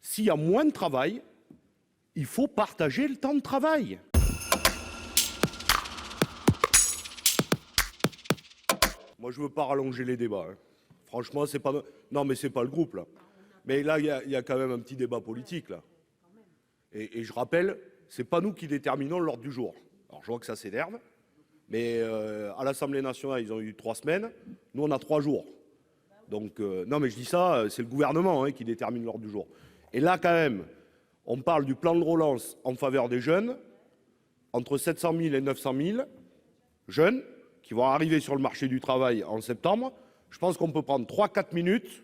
s'il y a moins de travail, il faut partager le temps de travail. Moi, je veux pas rallonger les débats. Hein. Franchement, c'est pas... Non, mais c'est pas le groupe, là. Mais là, il y a quand même un petit débat politique, là. Et je rappelle, c'est pas nous qui déterminons l'ordre du jour. Alors, je vois que ça s'énerve. Mais à l'Assemblée nationale, ils ont eu 3 semaines. Nous, on a 3 jours. Donc, non, mais je dis ça, c'est le gouvernement qui détermine l'ordre du jour. Et là, quand même, on parle du plan de relance en faveur des jeunes, entre 700 000 et 900 000 jeunes qui vont arriver sur le marché du travail en septembre. Je pense qu'on peut prendre 3-4 minutes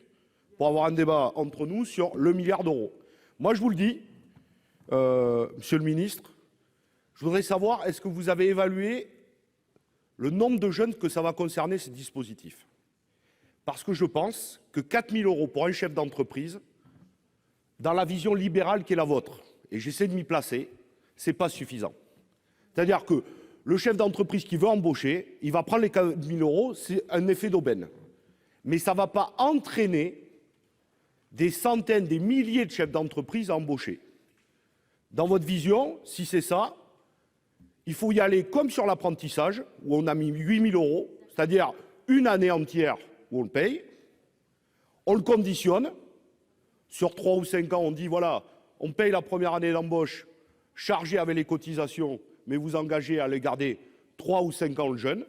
pour avoir un débat entre nous sur le milliard d'euros. Moi, je vous le dis, monsieur le ministre, je voudrais savoir, est-ce que vous avez évalué le nombre de jeunes que ça va concerner, ces dispositifs? Parce que je pense que 4 000 euros pour un chef d'entreprise, dans la vision libérale qui est la vôtre, et j'essaie de m'y placer, c'est pas suffisant. C'est-à-dire que le chef d'entreprise qui veut embaucher, il va prendre les 4 000 euros, c'est un effet d'aubaine. Mais ça ne va pas entraîner des centaines, des milliers de chefs d'entreprise à embaucher. Dans votre vision, si c'est ça, il faut y aller comme sur l'apprentissage, où on a mis 8 000 euros, c'est-à-dire une année entière où on le paye, on le conditionne, sur 3 ou 5 ans, on dit voilà, on paye la première année d'embauche, chargée avec les cotisations, mais vous engagez à les garder 3 ou 5 ans le jeune.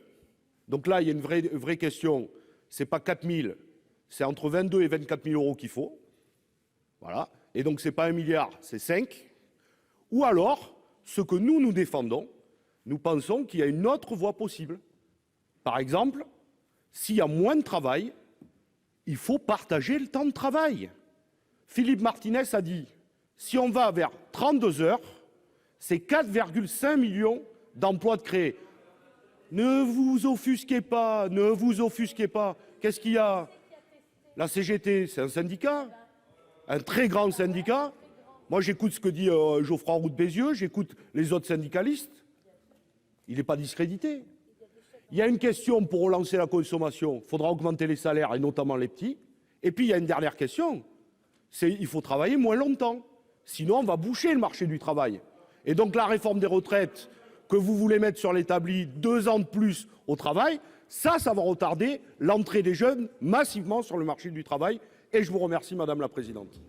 Donc là, il y a une vraie question, c'est pas 4 000, c'est entre 22 et 24 000 euros qu'il faut. Voilà. Et donc c'est pas 1 milliard, c'est 5. Ou alors, ce que nous défendons, nous pensons qu'il y a une autre voie possible. Par exemple, s'il y a moins de travail, il faut partager le temps de travail. Philippe Martinez a dit, si on va vers 32 heures, c'est 4,5 millions d'emplois de créés. Ne vous offusquez pas, ne vous offusquez pas. Qu'est-ce qu'il y a? La CGT, c'est un syndicat, un très grand syndicat. Moi, j'écoute ce que dit Geoffroy Roux de Bézieux, j'écoute les autres syndicalistes. Il n'est pas discrédité. Il y a une question pour relancer la consommation. Il faudra augmenter les salaires, et notamment les petits. Et puis, il y a une dernière question. C'est il faut travailler moins longtemps. Sinon, on va boucher le marché du travail. Et donc, la réforme des retraites que vous voulez mettre sur l'établi 2 ans de plus au travail, ça va retarder l'entrée des jeunes massivement sur le marché du travail. Et je vous remercie, Madame la Présidente.